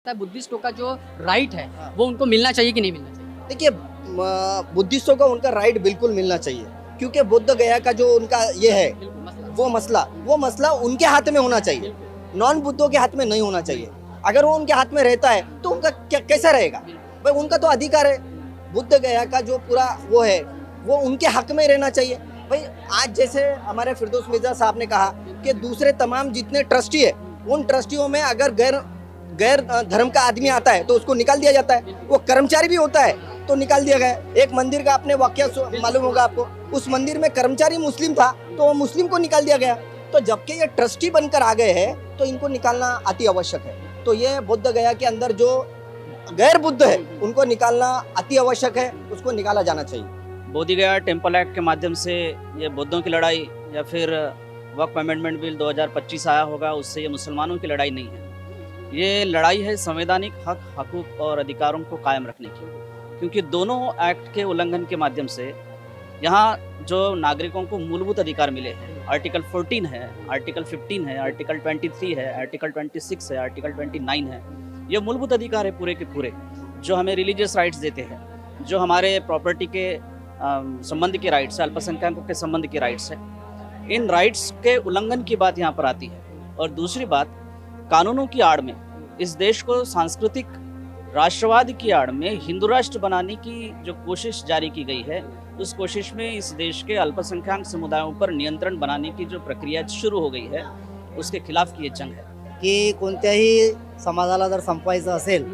बुद्धिस्टों का जो राइट है वो उनको मिलना चाहिए कि नहीं मिलना चाहिए? देखिए बुद्धिस्टों को उनका राइट बिल्कुल मिलना चाहिए, क्योंकि बुद्ध गया का जो उनका ये है बिल्कुल मसला वो मसला उनके हाथ में होना चाहिए, नॉन बुद्धों के हाथ में नहीं होना चाहिए। अगर वो उनके हाथ में रहता है तो उनका क्या कैसा रहेगा भाई? उनका तो अधिकार है, बुद्ध गया का जो पूरा वो है वो उनके हक में रहना चाहिए भाई। आज जैसे हमारे फिरदौस मिर्जा साहब ने कहा कि दूसरे तमाम जितने ट्रस्टी है उन ट्रस्टियों में अगर गैर धर्म का आदमी आता है तो उसको निकाल दिया जाता है, वो कर्मचारी भी होता है तो निकाल दिया गया। एक मंदिर का आपने वाकया मालूम होगा आपको, उस मंदिर में कर्मचारी मुस्लिम था तो वो मुस्लिम को निकाल दिया गया। तो जबकि ये ट्रस्टी बनकर आ गए हैं तो इनको निकालना अति आवश्यक है। तो ये बुद्ध गया के अंदर जो गैर बुद्ध है उनको निकालना अति आवश्यक है, उसको निकाला जाना चाहिए। बोधि गया टेम्पल एक्ट के माध्यम से ये बुद्धों की लड़ाई या फिर वक्फ अमेंडमेंट बिल 2025 आया होगा, उससे ये मुसलमानों की लड़ाई नहीं है। ये लड़ाई है संवैधानिक हक, हकूक़ और अधिकारों को कायम रखने की, क्योंकि दोनों एक्ट के उल्लंघन के माध्यम से यहाँ जो नागरिकों को मूलभूत अधिकार मिले हैं, आर्टिकल 14 है, आर्टिकल 15 है, आर्टिकल 23 है, आर्टिकल 26 है, आर्टिकल 29 है। ये मूलभूत अधिकार है पूरे के पूरे, जो हमें रिलीजियस राइट्स देते हैं, जो हमारे प्रॉपर्टी के संबंध के राइट्स है, अल्पसंख्यकों के संबंध के राइट्स है। इन राइट्स के उल्लंघन की बात यहाँ पर आती है। और दूसरी बात, कानूनों की आड़ में इस देश को सांस्कृतिक राष्ट्रवाद की आड़ में हिंदू राष्ट्र बनाने की जो कोशिश जारी की गई है, उस कोशिश में इस देश के अल्पसंख्यक समुदायों पर नियंत्रण बनाने की जो प्रक्रिया शुरू हो गई है, उसके खिलाफ की ये जंग है। की कोणत्याही समाजाला जर संपवायचं असेल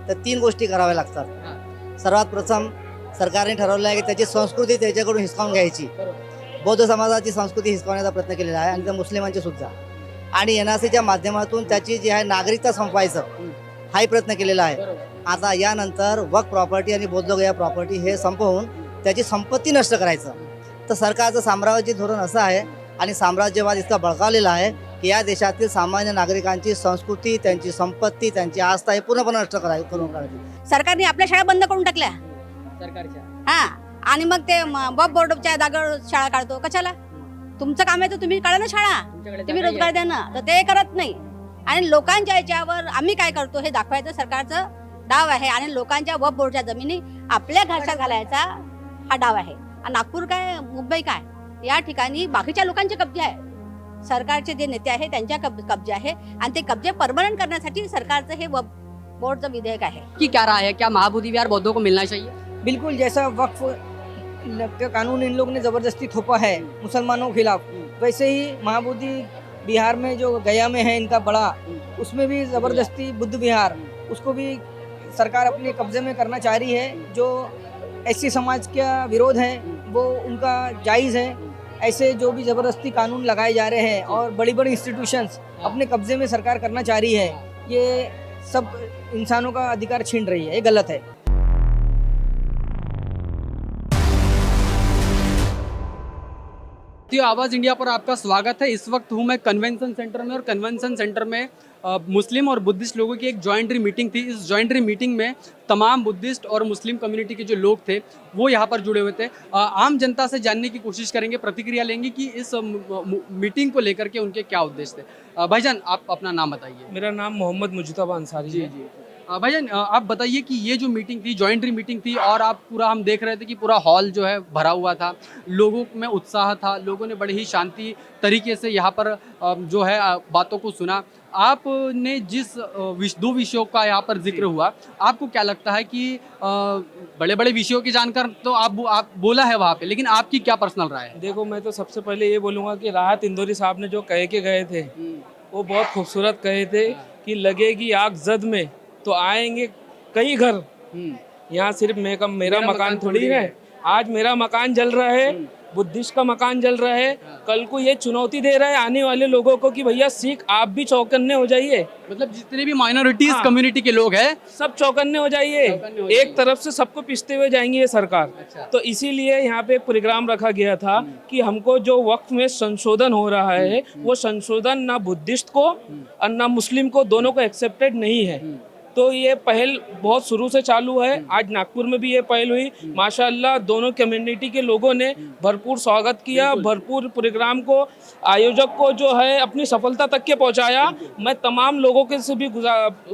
तर 3 गोष्टी कराव्या लागतात। सर्वात प्रथम सरकारने ठरवलं आहे की त्याची संस्कृती त्याच्याकडून हिसकावून घ्यायची। बौद्ध समाजाची संस्कृती हिसकावण्याचा प्रयत्न केलेला आहे आणि त्या मुस्लिमांची सुद्धा, आणि एनआरसीच्या माध्यमातून त्याची जी आहे नागरिकता संपवायचं हाही प्रयत्न केलेला आहे। आता यानंतर वक्फ प्रॉपर्टी आणि बौद्ध गया प्रॉपर्टी हे संपवून त्याची संपत्ती नष्ट करायचं। तर सरकारचं साम्राज्यवादी धोरण असं आहे आणि साम्राज्यवाद इतका बळकावलेला आहे की या देशातील सामान्य नागरिकांची संस्कृती, त्यांची संपत्ती, त्यांची आस्था हे पूर्णपणे नष्ट करून काढायची। सरकारने आपल्या शाळा बंद करून टाकल्या सरकारच्या हा, आणि मग ते वक्फ बोर्डच्या जागेवर शाळा काढतो कशाला? तुमचं काम आहे तर तुम्ही काढा ना शाळा, तुम्ही रोजगार द्या ना, तर ते करत नाही। आणि लोकांच्या याच्यावर आम्ही काय करतो हे दाखवायचं सरकारचं डाव आहे, आणि लोकांच्या वक्फ बोर्डच्या जमिनी आपल्या घशात घालायचा हा डाव आहे। आणि नागपूर काय, मुंबई काय, या ठिकाणी बाकीच्या लोकांचे कब्जे आहे, सरकारचे जे नेते आहे त्यांच्या कब्जे आहे, आणि ते कब्जे परमनंट करण्यासाठी सरकारचं हे वक्फ बोर्डचं विधेयक आहे। की क्या राय है, क्या महाबोधि विहार बौद्धों को मिलना चाहिए? बिल्कुल, जैसा वक्फ का कानून इन लोग ने ज़बरदस्ती थोपा है मुसलमानों के खिलाफ, वैसे ही महाबोधि बिहार में जो गया में है इनका बड़ा, उसमें भी ज़बरदस्ती बुद्ध विहार, उसको भी सरकार अपने कब्जे में करना चाह रही है। जो एससी समाज का विरोध है वो उनका जायज़ है। ऐसे जो भी ज़बरदस्ती कानून लगाए जा रहे हैं और बड़ी बड़ी इंस्टीट्यूशंस अपने कब्जे में सरकार करना चाह रही है, ये सब इंसानों का अधिकार छीन रही है, ये गलत है। आवाज़ इंडिया पर आपका स्वागत है। इस वक्त हूँ मैं कन्वेंशन सेंटर में, और कन्वेंशन सेंटर में मुस्लिम और बुद्धिस्ट लोगों की एक जॉइंटरी मीटिंग थी। इस जॉइंटरी मीटिंग में तमाम बुद्धिस्ट और मुस्लिम कम्युनिटी के जो लोग थे वो यहाँ पर जुड़े हुए थे। आम जनता से जानने की कोशिश करेंगे, प्रतिक्रिया लेंगे कि इस मीटिंग को लेकर के उनके क्या उद्देश्य थे। भाईजान, आप अपना नाम बताइए। मेरा नाम मोहम्मद मुजतबा अंसारी है। भाईजान, आप बताइए कि ये जो मीटिंग थी, जॉइंटरी मीटिंग थी, और आप पूरा, हम देख रहे थे कि पूरा हॉल जो है भरा हुआ था, लोगों में उत्साह था, लोगों ने बड़े ही शांति तरीके से यहाँ पर जो है बातों को सुना। आपने जिस 2 विषयों का यहाँ पर जिक्र हुआ, आपको क्या लगता है कि बड़े बड़े विषयों की जानकर तो आप बोला है वहाँ पे, लेकिन आपकी क्या पर्सनल राय है? देखो, मैं तो सबसे पहले ये बोलूँगा कि राहत इंदौरी साहब ने जो कह के गए थे वो बहुत खूबसूरत कहे थे कि लगेगी आग जद में तो आएंगे कई घर। यहाँ सिर्फ मेरा मकान थोड़ी है, आज मेरा मकान जल रहा है, बुद्धिस्ट का मकान जल रहा है। कल को ये चुनौती दे रहा है आने वाले लोगों को कि भैया सिख आप भी चौकन्ने हो जाइए। मतलब जितने भी माइनॉरिटीज कम्युनिटी के लोग हैं सब चौकन्ने हो जाइए। एक तरफ से सबको पिसते हुए जाएंगी ये सरकार। तो इसीलिए यहाँ पे एक प्रोग्राम रखा गया था कि हमको जो वक्फ में संशोधन हो रहा है वो संशोधन ना बुद्धिस्ट को और ना मुस्लिम को, दोनों को एक्सेप्टेड नहीं है। तो ये पहल बहुत शुरू से चालू है। आज नागपुर में भी ये पहल हुई, माशाअल्लाह दोनों कम्युनिटी के लोगों ने भरपूर स्वागत किया, भरपूर प्रोग्राम को आयोजक को जो है अपनी सफलता तक के पहुंचाया। मैं तमाम लोगों के से भी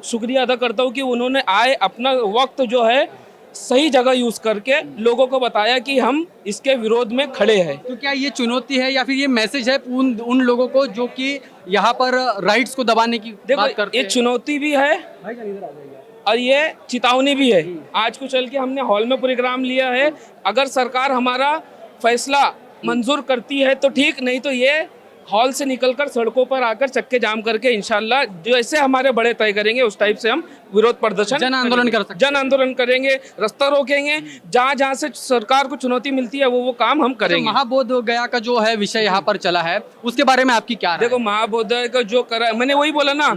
शुक्रिया अदा करता हूं कि उन्होंने आए अपना वक्त जो है सही जगह यूज करके लोगों को बताया कि हम इसके विरोध में खड़े हैं। तो क्या ये चुनौती है या फिर ये मैसेज है उन लोगों को जो कि यहाँ पर राइट्स को दबाने की बात देखो करते ये हैं? चुनौती भी है और ये चेतावनी भी है। आज को चल के हमने हॉल में प्रोग्राम लिया है, अगर सरकार हमारा फैसला मंजूर करती है तो ठीक, नहीं तो ये हॉल से निकलकर सड़कों पर आकर चक्के जाम करके इंशाल्लाह जैसे हमारे बड़े तय करेंगे उस टाइप से हम विरोध प्रदर्शन जन आंदोलन कर सकते हैं। जन आंदोलन करेंगे, रास्ता रोकेंगे, जहाँ जहाँ से सरकार को चुनौती मिलती है वो काम हम करेंगे। महाबोध गया का जो है विषय यहाँ पर चला है, उसके बारे में आपकी क्या राय है? देखो महाबोधि का जो करा, मैंने वही बोला ना,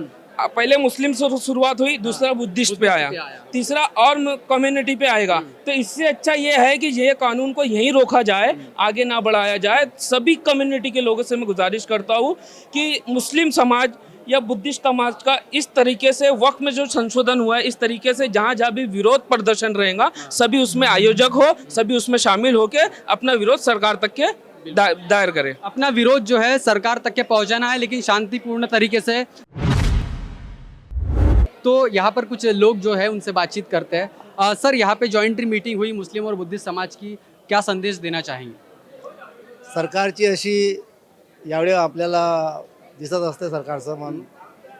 पहले मुस्लिम से शुरुआत हुई, दूसरा बुद्धिस्ट पे आया, तीसरा और कम्युनिटी पे आएगा। तो इससे अच्छा ये है कि ये कानून को यहीं रोका जाए, आगे ना बढ़ाया जाए। सभी कम्युनिटी के लोगों से मैं गुजारिश करता हूँ कि मुस्लिम समाज या बुद्धिस्ट समाज का इस तरीके से वक्त में जो संशोधन हुआ है, इस तरीके से जहाँ जहाँ भी विरोध प्रदर्शन रहेगा सभी उसमें आयोजक हो, सभी उसमें शामिल होकर अपना विरोध सरकार तक के दायर करें। अपना विरोध जो है सरकार तक के पहुँचाना है, लेकिन शांतिपूर्ण तरीके से। तो यहाँ पर कुछ लोग जो है उनसे बातचीत करते हैं। सर, यहाँ पे जॉइंट मीटिंग हुई मुस्लिम और बुद्धिस्ट समाज की, क्या संदेश देना चाहेंगे? सरकारची अशी यावेळी आपल्याला दिसत असते सरकारचं मन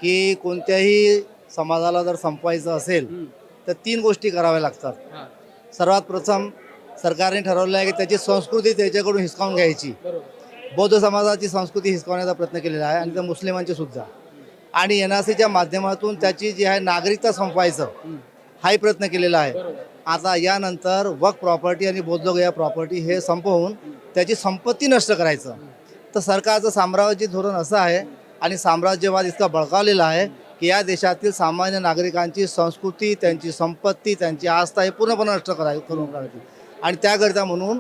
की कोणत्याही समाजाला जर संपवायचं असेल तर 3 गोष्टी कराव्या लागतात। सर्वात प्रथम सरकारने ठरवलं आहे की त्याची संस्कृती त्याच्याकडून हिसकावून घ्यायची। बौद्ध समाजाची संस्कृती हिसकावण्याचा प्रयत्न केलेला आहे आणि त्या मुस्लिमांची सुद्धा, आणि NRCच्या माध्यमातून त्याची जी आहे नागरिकता संपवायचं हाही प्रयत्न केलेला आहे। आता यानंतर वक्फ प्रॉपर्टी आणि बौद्धगया प्रॉपर्टी हे संपवून त्याची संपत्ती नष्ट करायचं। तर सरकारचं साम्राज्यवादी धोरण असं आहे आणि साम्राज्यवाद इतका बळकावलेला आहे की या देशातील सामान्य नागरिकांची संस्कृती, त्यांची संपत्ती, त्यांची आस्था हे पूर्णपणे नष्ट करायची आणि त्याकरिता म्हणून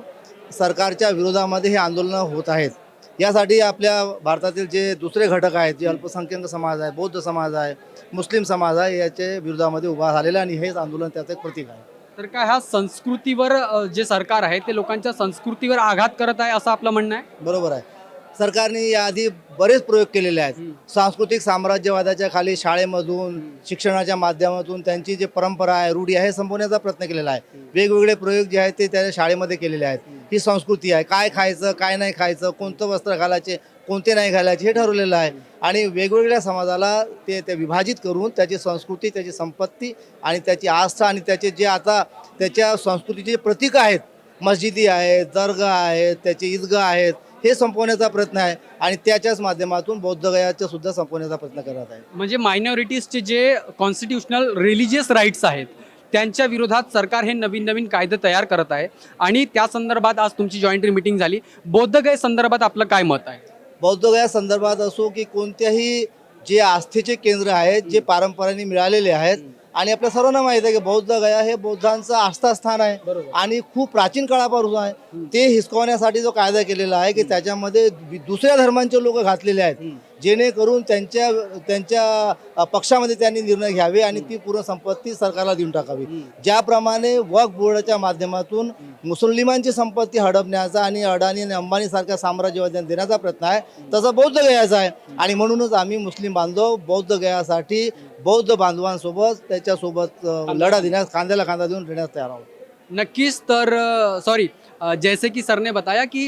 सरकारच्या विरोधामध्ये हे आंदोलनं होत आहेत। यासाठी आपल्या भारतातील जे दुसरे घटक आहेत, जे अल्पसंख्याक समाज आहे, बौद्ध समाज आहे, मुस्लिम समाज आहे, याच्या विरोधामध्ये उभा झालेला आणि हेच आंदोलन त्याचं एक प्रतीक आहे। तर काय हा संस्कृतीवर जे सरकार आहे ते लोकांच्या संस्कृतीवर आघात करत आहे असं आपलं म्हणणं आहे? बरोबर आहे। सरकारने याआधी बरेच प्रयोग केलेले आहेत। सांस्कृतिक साम्राज्यवादाच्या खाली शाळेमधून, शिक्षणाच्या माध्यमातून त्यांची जी परंपरा आहे, रूढी आहे, संपवण्याचा प्रयत्न केलेला आहे। वेगवेगळे प्रयोग जे आहेत ते त्या शाळेमध्ये केलेले आहेत। ही संस्कृती आहे, काय खायचं, काय नाही खायचं, कोणतं वस्त्र घालायचे, कोणते नाही घालायचे हे ठरवलेलं आहे आणि वेगवेगळ्या समाजाला ते विभाजित करून त्याची संस्कृती, त्याची संपत्ती आणि त्याची आस्था आणि त्याचे जे आता त्याच्या संस्कृतीचे प्रतीक आहेत, मस्जिदी आहेत, दर्गा आहेत, त्याचे ईदगाह आहेत, हे संपवण्याचा प्रयत्न आहे आणि त्याच्याच माध्यमातून बौद्धगयाचं सुद्धा संपवण्याचा प्रयत्न करत आहे। म्हणजे मायनॉरिटीजचे जे कॉन्स्टिट्युशनल रिलिजियस राईट्स आहेत त्यांच्या विरोधात सरकार हे नवीन नवीन कायदे तयार करत आहे आणि त्या संदर्भात आज तुमची जॉईंट मीटिंग झाली। बौद्धगया संदर्भात आपलं काय मत आहे? बौद्धगया संदर्भात असो की कोणत्याही जे आस्थेचे केंद्र आहेत, जे परंपरेने मिळालेले आहेत आणि आपल्या सर्वांना माहिती आहे की बौद्धगया हे बौद्धांचं आस्थास्थान आहे आणि खूप प्राचीन काळापासून आहे। ते हिसकावण्यासाठी जो कायदा केलेला आहे की त्याच्यामध्ये दुसऱ्या धर्मांचे लोक घातलेले आहेत, जेणेकरून त्यांच्या पक्षामध्ये त्यांनी निर्णय घ्यावे आणि ती पूर्ण संपत्ती सरकारला देऊन टाकावी। ज्याप्रमाणे वक्फ बोर्डाच्या माध्यमातून मुस्लिमांची संपत्ती हडपण्याचा आणि अडाणी आणि अंबानी सारख्या साम्राज्यवाद्यांना देण्याचा प्रयत्न आहे, तसा बौद्धगयाचा आहे आणि म्हणूनच आम्ही मुस्लिम बांधव बौद्धगयासाठी बौद्ध बांधवांसोबत त्याच्यासोबत लढा देण्यास, खांद्याला खांदा देऊन लढण्यास तयार आहोत। नक्कीच। तर सॉरी, जैसे कि सर ने बताया कि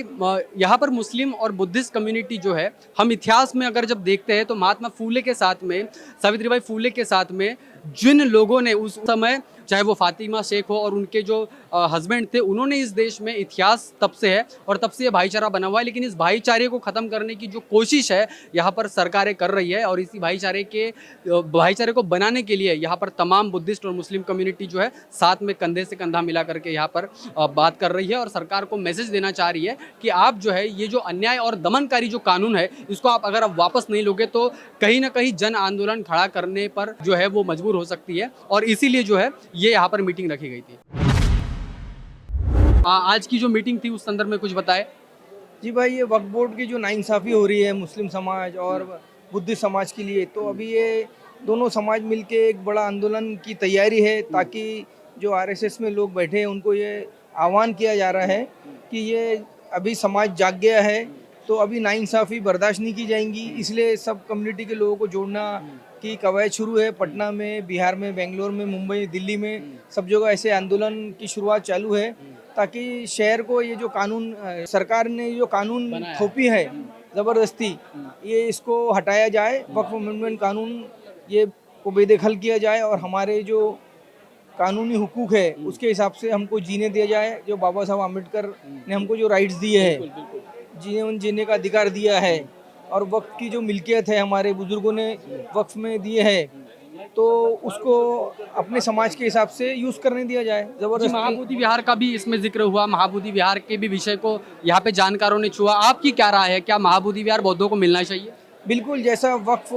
यहाँ पर मुस्लिम और बुद्धिस्ट कम्युनिटी जो है, हम इतिहास में अगर जब देखते हैं तो महात्मा फूले के साथ में, सावित्रीबाई फूले के साथ में जिन लोगों ने उस समय, चाहे वो फातिमा शेख हो और उनके जो हस्बैंड थे, उन्होंने इस देश में इतिहास तब से है और तब से ये भाईचारा बना हुआ है। लेकिन इस भाईचारे को ख़त्म करने की जो कोशिश है यहाँ पर सरकारें कर रही है और इसी भाईचारे को बनाने के लिए यहाँ पर तमाम बुद्धिस्ट और मुस्लिम कम्युनिटी जो है साथ में कंधे से कंधा मिला करके यहाँ पर बात कर रही है और सरकार को मैसेज देना चाह रही है कि आप जो है ये जो अन्याय और दमनकारी जो कानून है इसको अगर आप वापस नहीं लोगे तो कहीं ना कहीं जन आंदोलन खड़ा करने पर जो है वो मजबूर हो सकती है और इसीलिए जो है ये यहाँ पर मीटिंग रखी गई थी। आज की जो मीटिंग थी उस संदर्भ में कुछ बताए? जी भाई, ये वक्फ बोर्ड की जो नाइंसाफ़ी हो रही है मुस्लिम समाज और बुद्धिस्ट समाज के लिए, तो अभी ये दोनों समाज मिलके एक बड़ा आंदोलन की तैयारी है, ताकि जो आरएसएस में लोग बैठे हैं उनको ये आह्वान किया जा रहा है कि ये अभी समाज जाग गया है, तो अभी नाइंसाफ़ी बर्दाश्त नहीं की जाएंगी। इसलिए सब कम्युनिटी के लोगों को जोड़ना की कवायद शुरू है। पटना में, बिहार में, बेंगलोर में, मुंबई, दिल्ली में सब जगह ऐसे आंदोलन की शुरुआत चालू है, ताकि शहर को ये जो कानून सरकार ने जो कानून बनाया है। थोपी है ज़बरदस्ती, ये इसको हटाया जाए। वक्फ अमेंडमेंट कानून ये को बेदखल किया जाए और हमारे जो कानूनी हुकूक है उसके हिसाब से हमको जीने दिया जाए। जो बाबा साहब आम्बेडकर ने हमको जो राइट्स दिए हैं, जीने का अधिकार दिया है, और वक्फ की जो मिल्कियत है हमारे बुजुर्गों ने वक्फ में दिए है, तो उसको अपने समाज के हिसाब से यूज़ करने दिया जाए। जी, ज़बरदस्ती महाबोधि विहार का भी इसमें जिक्र हुआ, महाबोधि विहार के भी विषय को यहाँ पे जानकारों ने छुआ। आपकी क्या राय है, क्या महाबोधि विहार बौद्धों को मिलना चाहिए? बिल्कुल, जैसा वक्फ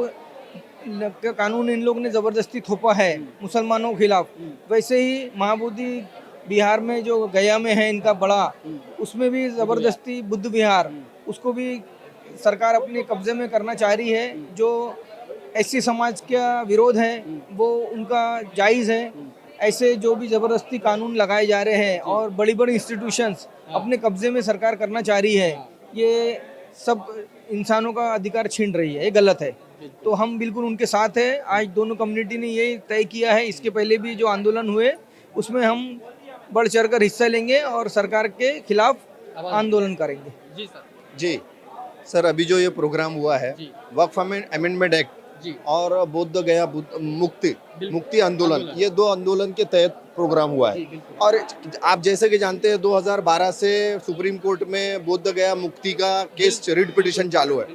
का कानून इन लोग ने ज़बरदस्ती थोपा है मुसलमानों के खिलाफ, वैसे ही महाबोधि बिहार में जो गया में है इनका बड़ा, उसमें भी ज़बरदस्ती बुद्ध विहार, उसको भी सरकार अपने कब्जे में करना चाह रही है। जो एससी समाज का विरोध है वो उनका जायज़ है। ऐसे जो भी ज़बरदस्ती कानून लगाए जा रहे हैं और बड़ी बड़ी इंस्टीट्यूशंस अपने कब्जे में सरकार करना चाह रही है, ये सब इंसानों का अधिकार छीन रही है, ये गलत है। तो हम बिल्कुल उनके साथ हैं। आज दोनों कम्युनिटी ने ये तय किया है, इसके पहले भी जो आंदोलन हुए उसमें हम बढ़ चढ़कर हिस्सा लेंगे और सरकार के खिलाफ आंदोलन करेंगे। जी सर। जी सर, अभी जो ये प्रोग्राम हुआ है जी। वक्फ अमेंडमेंट एक्ट जी। और बोध गया मुक्ति आंदोलन, ये दो आंदोलन के तहत प्रोग्राम हुआ है। और आप जैसे कि जानते हैं 2012 से सुप्रीम कोर्ट में बोध गया मुक्ति का केस रिट पिटिशन चालू है,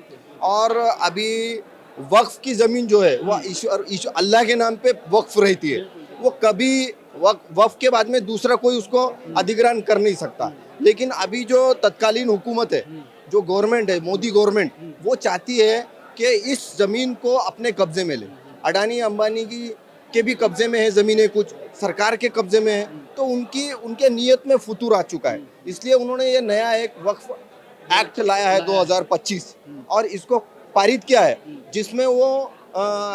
और अभी वक्फ की ज़मीन जो है वो ईश्वर अल्लाह के नाम पे वक्फ रहती है, वो कभी वक्फ के बाद में दूसरा कोई उसको अधिग्रहण कर नहीं सकता। लेकिन अभी जो तत्कालीन हुकूमत है, जो गवर्नमेंट है, मोदी गवर्नमेंट, वो चाहती है कि इस ज़मीन को अपने कब्जे में ले। अडानी अंबानी के भी कब्जे में है ज़मीनें, कुछ सरकार के कब्जे में है, तो उनके नीयत में फतूर आ चुका है। इसलिए उन्होंने ये नया एक वक्फ एक्ट लाया है 2025, और इसको पारित किया है, जिसमें वो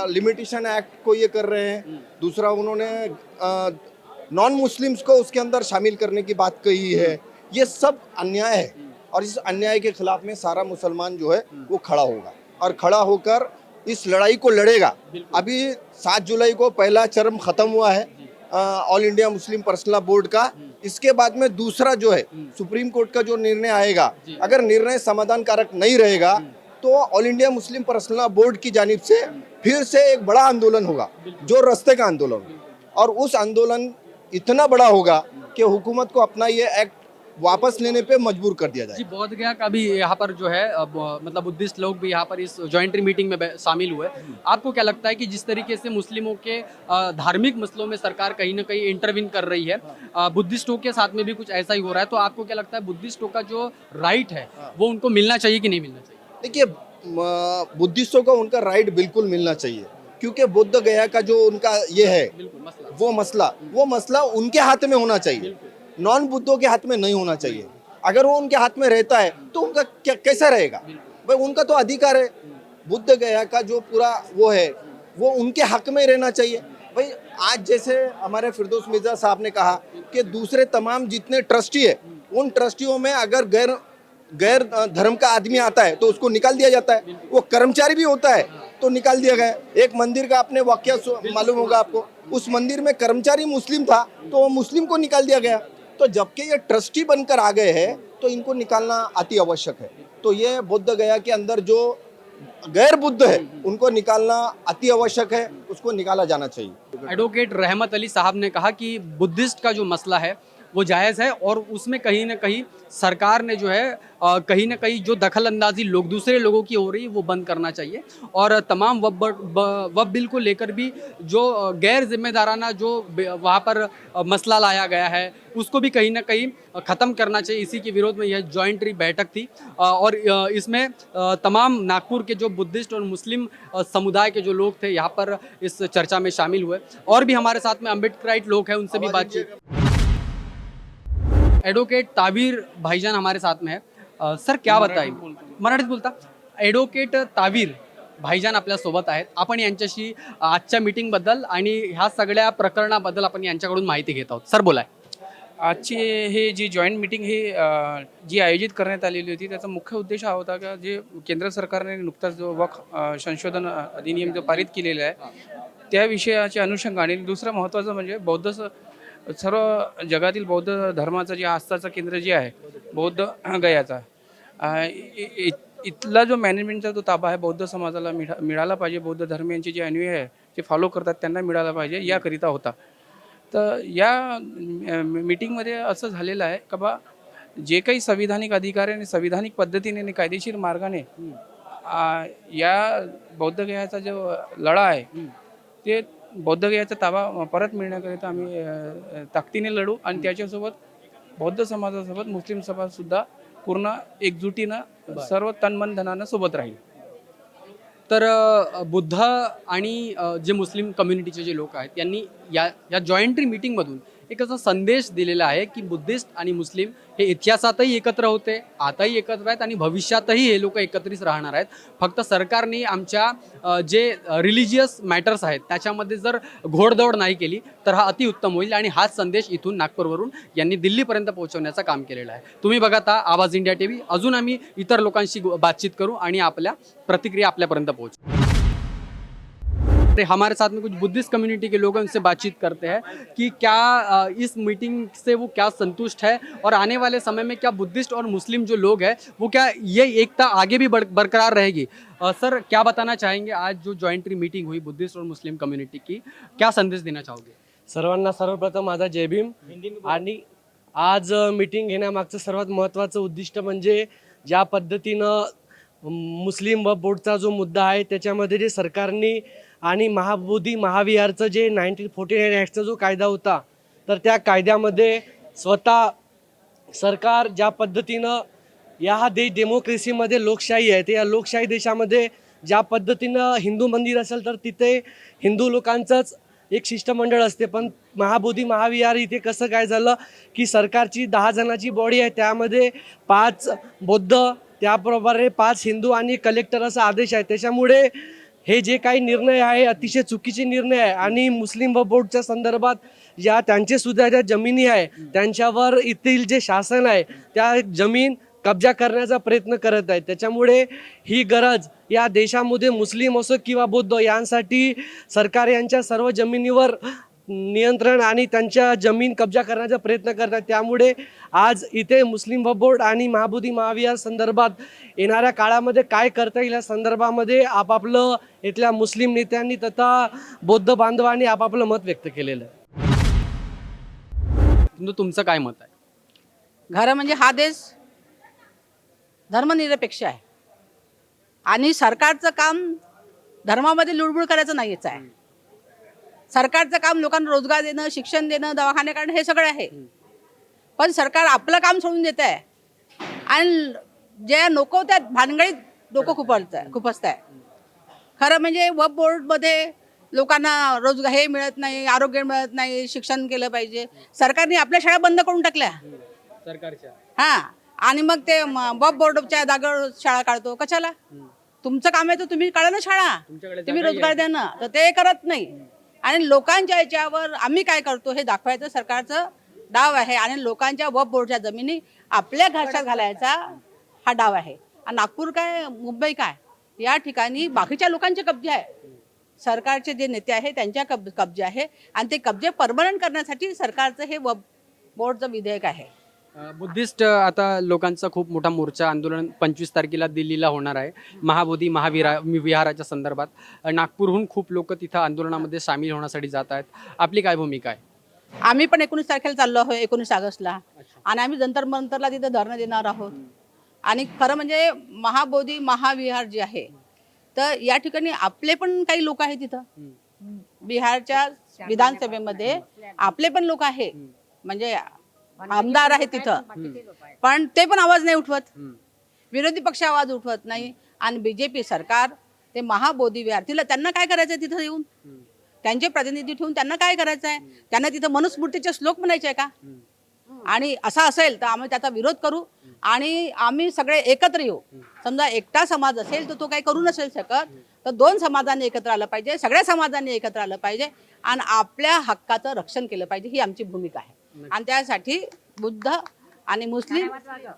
लिमिटेशन एक्ट को ये कर रहे हैं। दूसरा उन्होंने नॉन मुस्लिम्स को उसके अंदर शामिल करने की बात कही है। ये सब अन्याय है, और इस अन्याय के खिलाफ में सारा मुसलमान जो है वो खड़ा होगा, और खड़ा होकर इस लड़ाई को लड़ेगा। अभी 7 जुलाई को पहला चरण खत्म हुआ है all India Muslim personal board का। इसके बाद में दूसरा जो है सुप्रीम कोर्ट का जो निर्णय आएगा, अगर निर्णय समाधान कारक नहीं रहेगा तो all India Muslim personal board की जानिब से फिर से एक बड़ा आंदोलन होगा, जो रास्ते का आंदोलन, और उस आंदोलन इतना बड़ा होगा कि हुकूमत को अपना ये एक्ट वापस लेने पे मजबूर कर दिया जाए। जी, बोध गया का भी यहाँ पर जो है मतलब बुद्धिस्ट लोग भी यहाँ पर इस जॉइंट्री मीटिंग में शामिल हुए। आपको क्या लगता है कि जिस तरीके से मुस्लिमों के धार्मिक मसलों में सरकार कहीं ना कहीं इंटरवीन कर रही है, बुद्धिस्टों के साथ में भी कुछ ऐसा ही हो रहा है, तो आपको क्या लगता है बुद्धिस्टों का जो राइट है वो उनको मिलना चाहिए कि नहीं मिलना चाहिए? देखिए, बुद्धिस्टों को उनका राइट बिल्कुल मिलना चाहिए, क्योंकि बुद्ध गया का जो उनका ये है वो मसला उनके हाथ में होना चाहिए, नॉन बुद्धों के हाथ में नहीं होना चाहिए। अगर वो उनके हाथ में रहता है तो उनका कैसा रहेगा? भाई उनका तो अधिकार है, बुद्ध गया का जो पूरा वो है वो उनके हक में रहना चाहिए। भाई आज जैसे हमारे फिरदौस मिर्जा साहब ने कहा कि दूसरे तमाम जितने ट्रस्टी है, उन ट्रस्टियों में अगर गैर धर्म का आदमी आता है तो उसको निकाल दिया जाता है। वो कर्मचारी भी होता है तो निकाल दिया गया। एक मंदिर का आपने वाकया मालूम होगा आपको, उस मंदिर में कर्मचारी मुस्लिम था तो वो मुस्लिम को निकाल दिया गया। तो जबकि ये ट्रस्टी बनकर आ गए हैं तो इनको निकालना अति आवश्यक है। तो ये बुद्ध गया के अंदर जो गैर बुद्ध है उनको निकालना अति आवश्यक है, उसको निकाला जाना चाहिए। एडवोकेट रहमत अली साहब ने कहा कि बुद्धिस्ट का जो मसला है वो जायज़ है, और उसमें कहीं ना कहीं सरकार ने जो है कहीं ना कहीं जो दखल अंदाजी दूसरे लोगों की हो रही है वो बंद करना चाहिए, और तमाम वक्फ बिल को लेकर भी जो गैर जिम्मेदाराना जो वहाँ पर मसला लाया गया है उसको भी कहीं ना कहीं ख़त्म करना चाहिए। इसी के विरोध में यह जॉइंट्री बैठक थी, और इसमें तमाम नागपुर के जो बुद्धिस्ट और मुस्लिम समुदाय के जो लोग थे यहाँ पर इस चर्चा में शामिल हुए। और भी हमारे साथ में अम्बेडकराइट लोग हैं, उनसे भी बातचीत। एडवोकेट तावीर भाईजान हमारे साथ में है। सर क्या बताएं, मराठीत बोलता? एडवोकेट तावीर भाईजान आपल्यासोबत आहेत. आपण यांच्याशी आजच्या मीटिंगबद्दल आणि ह्या सगळ्या प्रकरणाबद्दल आपण यांच्याकडून माहिती घेत आहोत. सर बोला. आजची हे जी जॉईंट मीटिंग ही जी आयोजित करण्यात आलेली होती त्याचा मुख्य उद्देश हा होता का जे केंद्र सरकारने नुकताच जो वक्फ संशोधन अधिनियम जो पारित केलेला आहे त्या विषयाच्या अनुषंगाने दुसरं महत्त्वाचं म्हणजे सर्व जगातील बौद्ध धर्माचं जे आस्थाचं केंद्र जे आहे बौद्ध गयाचा इथला जो मॅनेजमेंटचा जो ताबा आहे बौद्ध समाजाला मिळाला पाहिजे. बौद्ध धर्मियांचे जे अन्वय आहे जे फॉलो करतात त्यांना मिळाला पाहिजे याकरिता होता. तर या मीटिंगमध्ये असं झालेलं आहे का बा जे काही संविधानिक अधिकार आणि संविधानिक पद्धतीने आणि कायदेशीर मार्गाने या बौद्धगयाचा जो लढा आहे ते बौद्धगयाचा ताबा परत मिळण्याकरिता आम्ही ताकदीने लढू आणि त्याच्यासोबत बौद्ध समाजासोबत मुस्लिम समाजसुद्धा पूर्ण एकजुटीनं सर्व तनमन धनानं सोबत राहील. तर बुद्ध आणि जे मुस्लिम कम्युनिटीचे जे लोक आहेत यांनी या जॉईंटरी मीटिंगमधून एक असा संदेश दिलेला आहे की बुद्धिस्ट आणि मुस्लिम हे इतिहासातही एकत्र होते, आताही एकत्र आहेत आणि भविष्यातही हे लोक एकत्रित राहणार आहेत. फक्त सरकारने आमच्या जे रिलिजियस मॅटर्स आहेत त्याच्यामध्ये जर घोडदौड नाही केली तर हा अतिउत्तम होईल आणि हाच संदेश इथून नागपूरवरून यांनी दिल्लीपर्यंत पोहोचवण्याचं काम केलेलं आहे. तुम्ही बघत आहात आवाज इंडिया TV. अजून आम्ही इतर लोकांशी बातचीत करू आणि आपल्या प्रतिक्रिया आपल्यापर्यंत पोहोचू. हमारे साथ में कुछ बुद्धिस्ट कम्युनिटी के लोग उनसे बातचीत करते हैं कि क्या इस मीटिंग से वो क्या संतुष्ट है और आने वाले समय में क्या बुद्धिस्ट और मुस्लिम जो लोग हैं वो क्या ये एकता आगे भी बरकरार रहेगी. सर क्या बताना चाहेंगे आज जो जॉइंटरी मीटिंग हुई बुद्धिस्ट और मुस्लिम कम्युनिटी की, क्या संदेश देना चाहोगे. सर्वांना सर्वप्रथम माझा जय भीम. आणि आज मीटिंग घेण्यामागचं सर्वात महत्त्वाचं उद्दिष्ट म्हणजे ज्या पद्धतीनं मुस्लिम व बोर्डचा जो मुद्दा आहे त्याच्यामध्ये जे सरकारने आणि महाबोधी महाविहारचं जे 1949 ॲक्टचा जो कायदा होता तर त्या कायद्यामध्ये स्वतः सरकार ज्या पद्धतीनं या डेमोक्रेसीमध्ये लोकशाही आहे ते या लोकशाही देशामध्ये ज्या पद्धतीनं हिंदू मंदिर असेल तर तिथे हिंदू लोकांचंच एक शिष्टमंडळ असते. पण महाबोधी महाविहार इथे कसं काय झालं की सरकारची 10 जणांची बॉडी आहे त्यामध्ये 5 बौद्ध त्याप्रमाणे 5 हिंदू आणि कलेक्टर असा आदेश आहे. त्याच्यामुळे हे जे काही निर्णय आहे अतिशय चुकीचे निर्णय आहे आणि मुस्लिम व बोर्डच्या संदर्भात ज्या त्यांचे सुद्धा ज्या जमिनी आहे त्यांच्यावर येथील जे शासन आहे त्या जमीन कब्जा करण्याचा प्रयत्न करत आहे. त्याच्यामुळे ही गरज या देशामध्ये मुस्लिम असो किंवा बौद्ध यांसाठी सरकार यांच्या सर्व जमिनीवर नियंत्रण आणि त्यांच्या जमीन कब्जा करण्याचा प्रयत्न करतात. त्यामुळे आज इथे मुस्लिम वक्फ बोर्ड आणि महाबोधी महाविहार संदर्भात येणाऱ्या काळामध्ये काय करता येईल या संदर्भामध्ये आपापलं इथल्या मुस्लिम नेत्यांनी तथा बौद्ध बांधवांनी आपापलं मत व्यक्त केलेलं आहे. तुमचं काय मत आहे. खरं म्हणजे हा देश धर्मनिरपेक्ष आहे आणि सरकारचं काम धर्मामध्ये लुडबुड करायचं नाहीच आहे. सरकारचं काम लोकांना रोजगार देणं, शिक्षण देणं, दवाखाने काढणं हे सगळं आहे. पण सरकार आपलं काम सोडून देत आहे आणि ज्या नको त्या भानगडीत डोकं खुपसत आहे. खरं म्हणजे वक्फ बोर्डमध्ये लोकांना रोजगार हे मिळत नाही, आरोग्य मिळत नाही, शिक्षण केलं पाहिजे. सरकारने आपल्या शाळा बंद करून टाकल्या सरकारच्या. हां, आणि मग ते वक्फ बोर्डच्या जागेवर शाळा काढतो. कशाला. तुमचं काम आहे तर तुम्ही काढा ना शाळा, तुम्ही रोजगार द्या ना. तर ते करत नाही आणि लोकांच्या याच्यावर आम्ही काय करतो हे दाखवायचं सरकारचं डाव आहे आणि लोकांच्या वक्फ बोर्डच्या जमिनी आपल्या घशात घालायचा हा डाव आहे. आणि नागपूर काय मुंबई काय या ठिकाणी बाकीच्या लोकांचे कब्जे आहे. सरकारचे जे नेते आहे त्यांच्या कब्जे आहे आणि ते कब्जे परमनंट करण्यासाठी सरकारचं हे वक्फ बोर्डचं विधेयक आहे. बुद्धिस्ट आता लोकांचा खूप मोठा मोर्चा आंदोलन 25 तारखेला दिल्लीला होणार आहे महाबोधी विहाराच्या संदर्भात. नागपूरहून खूप लोक तिथं आंदोलनामध्ये सामील होण्यासाठी जात आहेत. आपली काय भूमिका आहे. आम्ही पण 19 तारखेला चाललो आहोत, 19 ऑगस्टला, आणि आम्ही जंतर मंतरला तिथं धरणं देणार आहोत. आणि खरं म्हणजे महाबोधी महाविहार जे आहे तर या ठिकाणी आपले पण काही लोक आहेत तिथं. बिहारच्या विधानसभेमध्ये आपले पण लोक आहे, म्हणजे आमदार आहे तिथं, पण ते पण आवाज नाही उठवत. विरोधी पक्ष आवाज उठवत नाही. आणि बीजेपी सरकार ते महाबोधी विहार त्यांना काय करायचंय तिथं येऊन, त्यांचे प्रतिनिधी ठेवून त्यांना काय करायचं आहे. त्यांना तिथं मनुस्मृतीचे श्लोक म्हणायचे आहे का. आणि असं असेल तर आम्ही त्याचा विरोध करू आणि आम्ही सगळे एकत्र येऊ. समजा एकटा समाज असेल तर तो काही करू नसेल शकत, तर दोन समाजाने एकत्र आलं पाहिजे, सगळ्या समाजाने एकत्र आलं पाहिजे आणि आपल्या हक्काचं रक्षण केलं पाहिजे, ही आमची भूमिका आहे. आणि त्यासाठी बुद्ध आणि मुस्लिम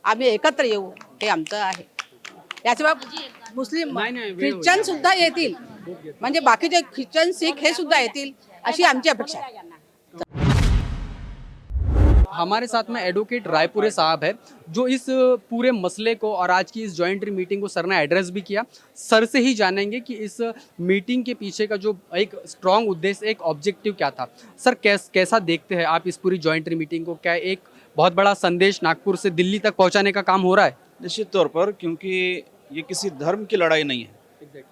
आम्ही एकत्र येऊ हे आमचं आहे. याशिवाय मुस्लिम ख्रिश्चन सुद्धा येतील, म्हणजे बाकीचे ख्रिश्चन सिख हे सुद्धा येतील अशी आमची अपेक्षा आहे. हमारे साथ में एडवोकेट रायपुरे साहब है, जो इस पूरे मसले को और आज की इस जॉइंट मीटिंग को सर ने एड्रेस भी किया. सर से ही जानेंगे कि इस मीटिंग के पीछे का जो एक स्ट्रॉन्ग उद्देश्य, एक ऑब्जेक्टिव क्या था. सर कैसा देखते हैं आप इस पूरी जॉइंट मीटिंग को? क्या एक बहुत बड़ा संदेश नागपुर से दिल्ली तक पहुंचाने का काम हो रहा है? निश्चित तौर पर, क्योंकि ये किसी धर्म की लड़ाई नहीं है.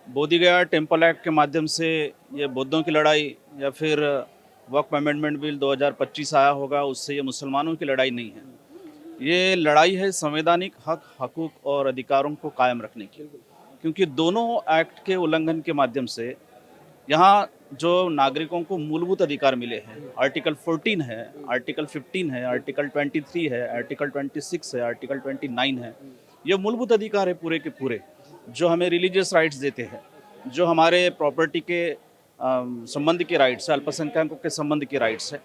बोधगया टेम्पल एक्ट के माध्यम से ये बौद्धों की लड़ाई या फिर वक्फ अमेंडमेंट बिल 2025 आया होगा, उससे ये मुसलमानों की लड़ाई नहीं है. ये लड़ाई है संवैधानिक हक, हकूक़ और अधिकारों को कायम रखने की. क्योंकि दोनों एक्ट के उल्लंघन के माध्यम से यहाँ जो नागरिकों को मूलभूत अधिकार मिले हैं, आर्टिकल 14 है, आर्टिकल 15 है, आर्टिकल 23 है, आर्टिकल 26 है, आर्टिकल 29 है. ये मूलभूत अधिकार है पूरे के पूरे, जो हमें रिलीजियस राइट्स देते हैं, जो हमारे प्रॉपर्टी के संबंध के राइट्स है, अल्पसंख्यकों के संबंध के राइट्स है.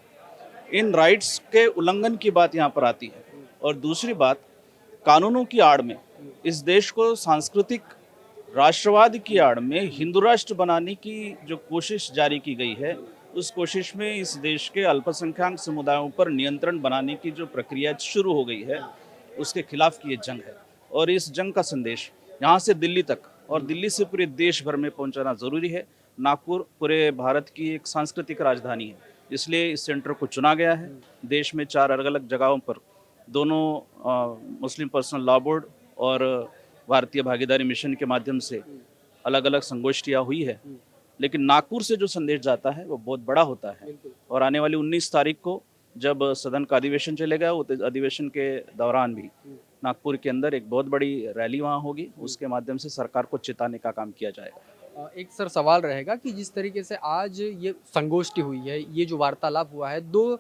इन राइट्स के उल्लंघन की बात यहाँ पर आती है. और दूसरी बात, कानूनों की आड़ में इस देश को सांस्कृतिक राष्ट्रवाद की आड़ में हिंदू राष्ट्र बनाने की जो कोशिश जारी की गई है, उस कोशिश में इस देश के अल्पसंख्यक समुदायों पर नियंत्रण बनाने की जो प्रक्रिया शुरू हो गई है, उसके खिलाफ की ये जंग है. और इस जंग का संदेश यहाँ से दिल्ली तक और दिल्ली से पूरे देश भर में पहुँचाना ज़रूरी है. नागपुर पूरे भारत की एक सांस्कृतिक राजधानी है, इसलिए इस सेंटर को चुना गया है. देश में 4 अलग अलग जगहों पर दोनों मुस्लिम पर्सनल लॉ बोर्ड और भारतीय भागीदारी मिशन के माध्यम से अलग अलग संगोष्ठियाँ हुई है. लेकिन नागपुर से जो संदेश जाता है वो बहुत बड़ा होता है. और आने वाली 19 तारीख को जब सदन का अधिवेशन चलेगा, उस अधिवेशन के दौरान भी नागपुर के अंदर एक बहुत बड़ी रैली वहाँ होगी. उसके माध्यम से सरकार को चेताने का काम किया जाएगा. एक सर सवाल रहेगा कि जिस तरीके से आज ये संगोष्ठी हुई है, ये जो वार्तालाप हुआ है, 2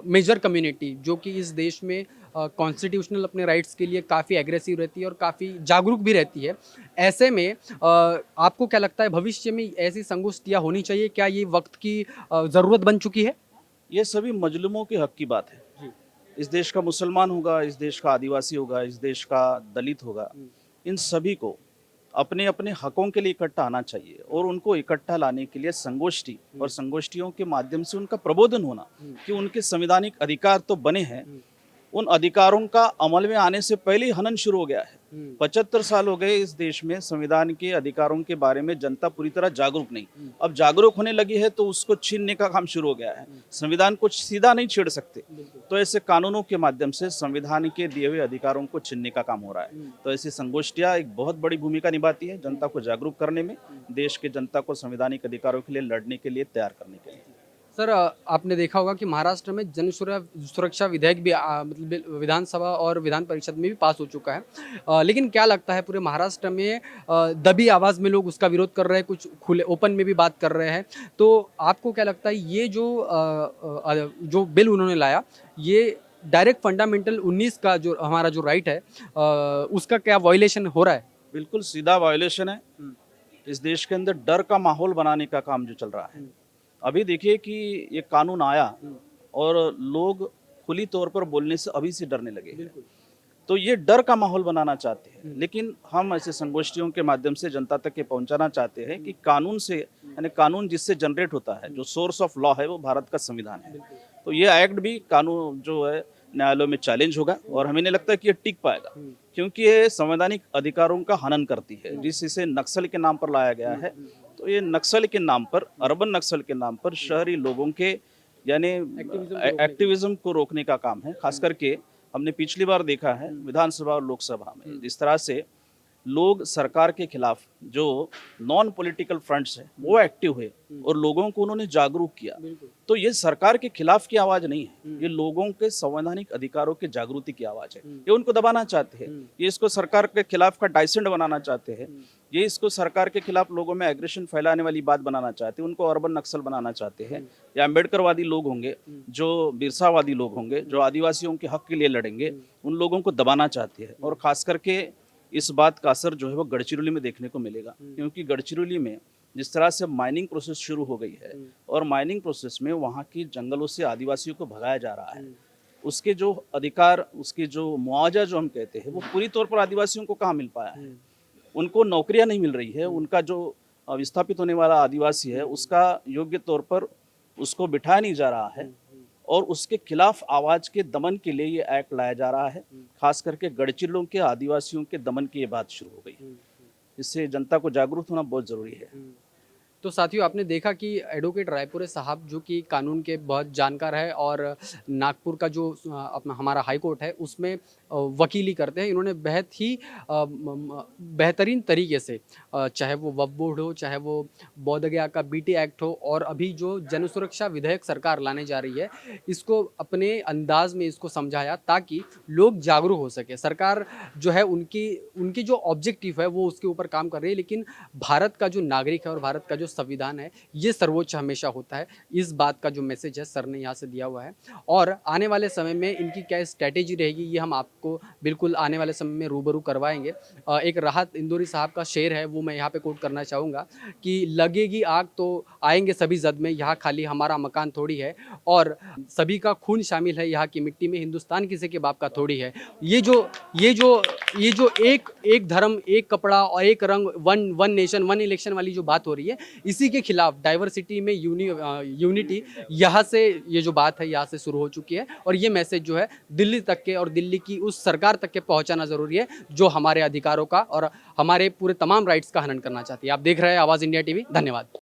मेजर कम्युनिटी जो कि इस देश में कॉन्स्टिट्यूशनल अपने राइट्स के लिए काफ़ी एग्रेसिव रहती है और काफ़ी जागरूक भी रहती है. ऐसे में आपको क्या लगता है भविष्य में ऐसी संगोष्ठियाँ होनी चाहिए? क्या ये वक्त की ज़रूरत बन चुकी है? ये सभी मजलूमों के हक की बात है. इस देश का मुसलमान होगा, इस देश का आदिवासी होगा, इस देश का दलित होगा, इन सभी को अपने अपने हकों के लिए इकट्ठा आना चाहिए. और उनको इकट्ठा लाने के लिए संगोष्ठी और संगोष्ठियों के माध्यम से उनका प्रबोधन होना कि उनके संवैधानिक अधिकार तो बने हैं, उन अधिकारों का अमल में आने से पहले ही हनन शुरू हो गया है. 75 साल हो गए इस देश में संविधान के अधिकारों के बारे में जनता पूरी तरह जागरूक नहीं. अब जागरूक होने लगी है तो उसको छीनने का काम शुरू हो गया है. संविधान को सीधा नहीं छेड़ सकते, तो ऐसे कानूनों के माध्यम से संविधान के दिए हुए अधिकारों को छीनने का काम हो रहा है. तो ऐसी संगोष्ठियाँ एक बहुत बड़ी भूमिका निभाती है जनता को जागरूक करने में, देश के जनता को संवैधानिक अधिकारों के लिए लड़ने के लिए तैयार करने के लिए. सर, आपने देखा होगा कि महाराष्ट्र में जन सुरक्षा विधेयक भी मतलब विधानसभा और विधान परिषद में भी पास हो चुका है. लेकिन क्या लगता है पूरे महाराष्ट्र में दबी आवाज़ में लोग उसका विरोध कर रहे हैं, कुछ खुले ओपन में भी बात कर रहे हैं. तो आपको क्या लगता है ये जो बिल उन्होंने लाया, ये डायरेक्ट फंडामेंटल 19 का जो हमारा जो राइट है उसका क्या वायलेशन हो रहा है? बिल्कुल सीधा वायलेशन है. इस देश के अंदर डर का माहौल बनाने का काम जो चल रहा है. अभी देखिए कि ये कानून आया और लोग खुली तौर पर बोलने से अभी से डरने लगे. तो ये डर का माहौल बनाना चाहते हैं. लेकिन हम ऐसे संगोष्ठियों के माध्यम से जनता तक ये पहुंचाना चाहते हैं कि कानून से, यानी कानून जिससे जनरेट होता है, जो सोर्स ऑफ लॉ है वो भारत का संविधान है. तो ये एक्ट भी कानून जो है न्यायालयों में चैलेंज होगा और हमें नहीं लगता कि ये टिक पाएगा, क्योंकि ये संवैधानिक अधिकारों का हनन करती है. जिस इसे नक्सल के नाम पर लाया गया है, तो ये नक्सल के नाम पर, अर्बन नक्सल के नाम पर शहरी लोगों के यानी एक्टिविज्म को रोकने का काम है. खास करके हमने पिछली बार देखा है विधानसभा और लोकसभा में जिस तरह से लोग सरकार के खिलाफ जो नॉन पॉलिटिकल फ्रंट्स हैं वो एक्टिव हुए और लोगों को उन्होंने जागरूक किया. तो ये सरकार के खिलाफ की आवाज़ नहीं है, ये लोगों के संवैधानिक अधिकारों की जागृति की आवाज़ है. ये उनको दबाना चाहते हैं, ये इसको सरकार के खिलाफ का डाइसेंट बनाना चाहते हैं, ये इसको सरकार के खिलाफ लोगों में एग्रेशन फैलाने वाली बात बनाना चाहते हैं, उनको अर्बन नक्सल बनाना चाहते हैं. या अम्बेडकरवादी लोग होंगे, जो बिरसावादी लोग होंगे, जो आदिवासियों के हक के लिए लड़ेंगे, उन लोगों को दबाना चाहते हैं. और ख़ास करके इस बात का असर जो है वो गढ़चिरौली में देखने को मिलेगा, क्योंकि गढ़चिरौली में जिस तरह से माइनिंग प्रोसेस शुरू हो गई है और माइनिंग प्रोसेस में वहाँ की जंगलों से आदिवासियों को भगाया जा रहा है, उसके जो अधिकार, उसके जो मुआवजा जो हम कहते हैं वो पूरी तौर पर आदिवासियों को कहाँ मिल पाया है। उनको नौकरियां नहीं मिल रही है, उनका जो विस्थापित होने वाला आदिवासी है उसका योग्य तौर पर उसको बिठाया नहीं जा रहा है और उसके खिलाफ आवाज के दमन के लिए ये एक्ट लाया जा रहा है। खास करके गढ़चिरौली के आदिवासियों के दमन की ये बात शुरू हो गई। इससे जनता को जागरूक होना बहुत ज़रूरी है। तो साथियों, आपने देखा कि एडवोकेट रायपुरे साहब जो कि कानून के बहुत जानकार है और नागपुर का जो अपना हमारा हाई कोर्ट है उसमें वकीली करते हैं। इन्होंने बहुत ही बेहतरीन तरीके से चाहे वो वक्फ बोर्ड हो, चाहे वो बोध गया का बीटी एक्ट हो और अभी जो जन सुरक्षा विधेयक सरकार लाने जा रही है, इसको अपने अंदाज में इसको समझाया ताकि लोग जागरूक हो सके। सरकार जो है उनकी जो ऑब्जेक्टिव है वो उसके ऊपर काम कर रही है, लेकिन भारत का जो नागरिक है और भारत का जो संविधान है ये सर्वोच्च हमेशा होता है। इस बात का जो मैसेज है सर ने यहाँ से दिया हुआ है और आने वाले समय में इनकी क्या स्ट्रैटेजी रहेगी ये हम आपको बिल्कुल आने वाले समय में रूबरू करवाएंगे। एक राहत इंदौरी साहब का शेर है वो मैं यहाँ पे कोट करना चाहूँगा कि लगेगी आग तो आएंगे सभी जद में, यहाँ खाली हमारा मकान थोड़ी है और सभी का खून शामिल है यहाँ की मिट्टी में, हिंदुस्तान किसी के बाप का थोड़ी है। ये जो एक धर्म, एक कपड़ा और एक रंग, वन नेशन वन इलेक्शन वाली जो बात हो रही है, इसी के खिलाफ डाइवर्सिटी में यूनिटी यहाँ से ये जो बात है यहाँ से शुरू हो चुकी है और ये मैसेज जो है दिल्ली तक के और दिल्ली की उस सरकार तक के पहुंचाना जरूरी है जो हमारे अधिकारों का और हमारे पूरे तमाम राइट्स का हनन करना चाहती है। आप देख रहे हैं आवाज़ इंडिया टीवी। धन्यवाद।